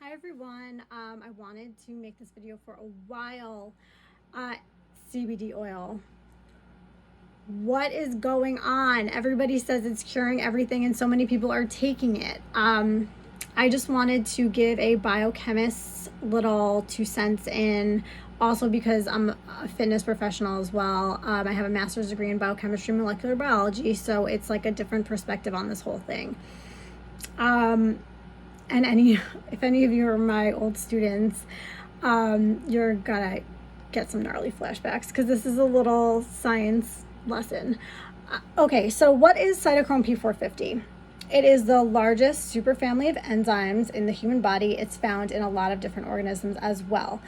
Hi everyone, I wanted to make this video for a while. CBD oil. What is going on? Everybody says it's curing everything and so many people are taking it. I just wanted to give a biochemist's little 2 cents in, also because I'm a fitness professional as well. I have a master's degree in biochemistry and molecular biology, so it's like a different perspective on this whole thing. And if any of you are my old students, you're gonna get some gnarly flashbacks because this is a little science lesson. Okay, so what is cytochrome P450? It is the largest superfamily of enzymes in the human body. It's found in a lot of different organisms as well.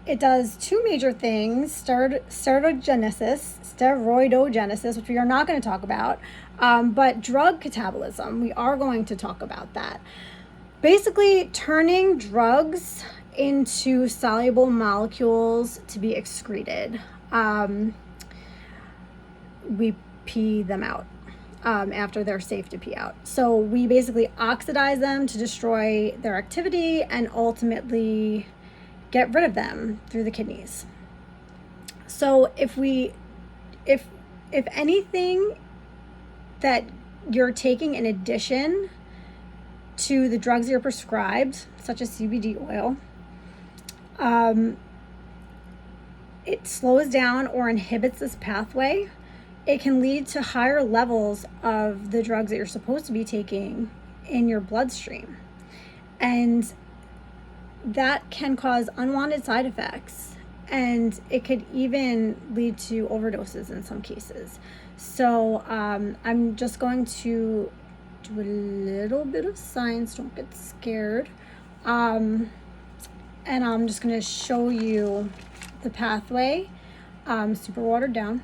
It does two major things: steroidogenesis, which we are not going to talk about, but drug catabolism, we are going to talk about that. Basically, turning drugs into soluble molecules to be excreted. We pee them out after they're safe to pee out. So we basically oxidize them to destroy their activity and ultimately get rid of them through the kidneys. So if anything that you're taking in addition to the drugs you're prescribed, such as CBD oil, it slows down or inhibits this pathway. It can lead to higher levels of the drugs that you're supposed to be taking in your bloodstream. And that can cause unwanted side effects, and it could even lead to overdoses in some cases. So I'm just going to do a little bit of science, don't get scared. And I'm just going to show you the pathway, super watered down,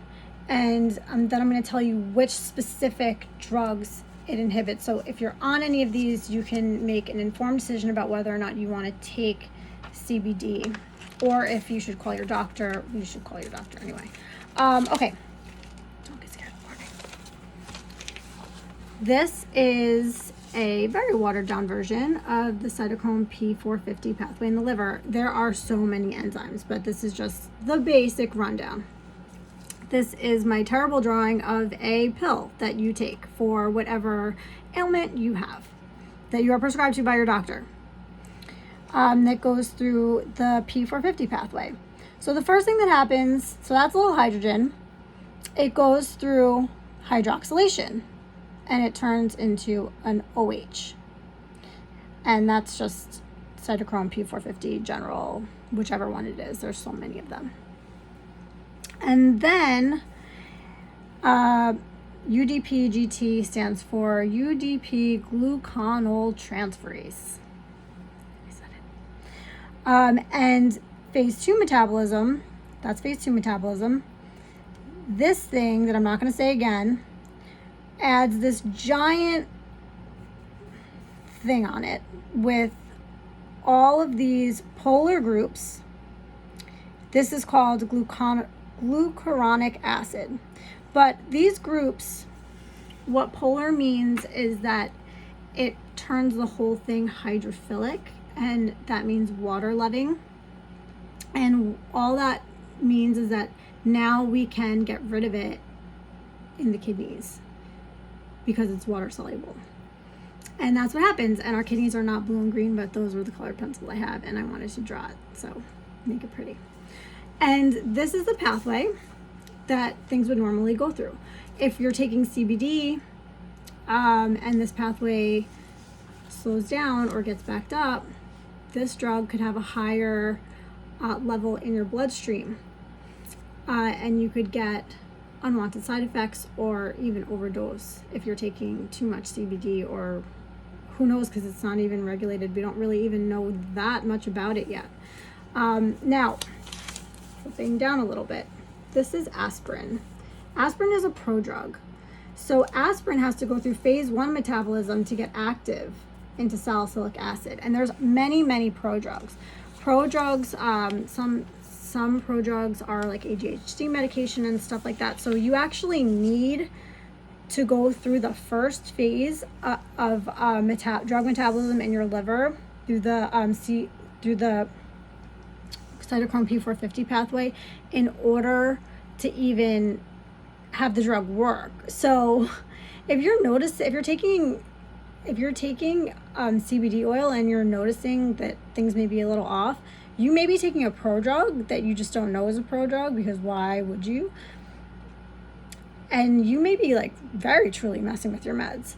and then I'm going to tell you which specific drugs it inhibits. So if you're on any of these, you can make an informed decision about whether or not you want to take CBD, or if you should call your doctor. You should call your doctor anyway. Okay, don't get scared. Okay. This is a very watered down version of the cytochrome P450 pathway in the liver. There are so many enzymes, but this is just the basic rundown. This is my terrible drawing of a pill that you take for whatever ailment you have that you are prescribed to by your doctor, that goes through the P450 pathway. So the first thing that happens, so that's a little hydrogen, it goes through hydroxylation and it turns into an OH. And that's just cytochrome P450 general, whichever one it is. There's so many of them. And then UDP-GT stands for UDP gluconyltransferase. I said it. And phase 2 metabolism, that's phase 2 metabolism. This thing that I'm not going to say again adds this giant thing on it with all of these polar groups. This is called glucuronic acid. But these groups, what polar means is that it turns the whole thing hydrophilic, and that means water loving. And all that means is that now we can get rid of it in the kidneys because it's water soluble. And that's what happens. And our kidneys are not blue and green, but those were the colored pencils I have, and I wanted to draw it, so make it pretty. And this is the pathway that things would normally go through. If you're taking CBD and this pathway slows down or gets backed up, this drug could have a higher level in your bloodstream. And you could get unwanted side effects or even overdose if you're taking too much CBD, or who knows, because it's not even regulated. We don't really even know that much about it yet. Now, flipping down a little bit, this is aspirin. Aspirin is a prodrug. So aspirin has to go through phase 1 metabolism to get active into salicylic acid. And there's many, many prodrugs. Prodrugs, some prodrugs are like ADHD medication and stuff like that. So you actually need to go through the first phase of drug metabolism in your liver through the cytochrome P450 pathway in order to even have the drug work. So if you're taking CBD oil and you're noticing that things may be a little off, you may be taking a prodrug that you just don't know is a prodrug, because why would you? And you may be like very truly messing with your meds.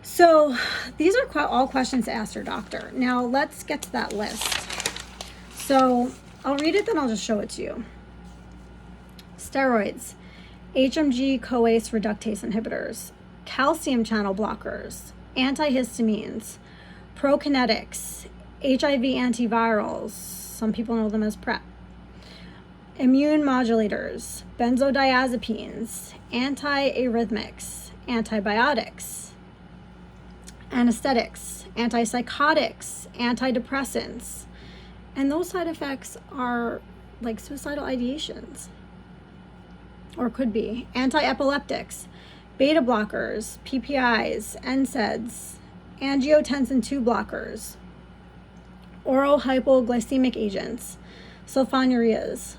So these are all questions to ask your doctor. Now let's get to that list. So I'll read it, then I'll just show it to you. Steroids, HMG-CoAce reductase inhibitors, calcium channel blockers, antihistamines, prokinetics, HIV antivirals, some people know them as PrEP, immune modulators, benzodiazepines, antiarrhythmics, antibiotics, anesthetics, antipsychotics, antidepressants. And those side effects are like suicidal ideations, or could be. Anti-epileptics, beta blockers, PPIs, NSAIDs, angiotensin II blockers, oral hypoglycemic agents, sulfonylureas.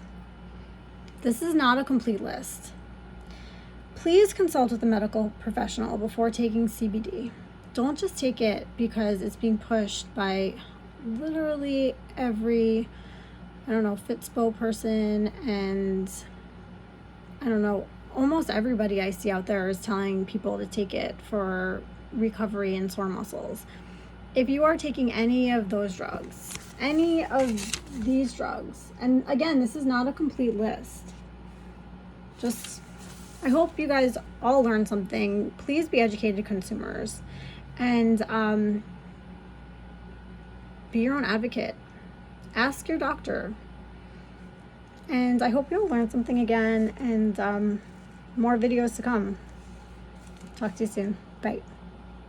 This is not a complete list. Please consult with a medical professional before taking CBD. Don't just take it because it's being pushed by literally every, Fitspo person, and almost everybody I see out there is telling people to take it for recovery and sore muscles. If you are taking any of those drugs, any of these drugs, and again, this is not a complete list. I hope you guys all learned something. Please be educated consumers, and be your own advocate. Ask your doctor. And I hope you'll learn something again, and more videos to come. Talk to you soon. Bye.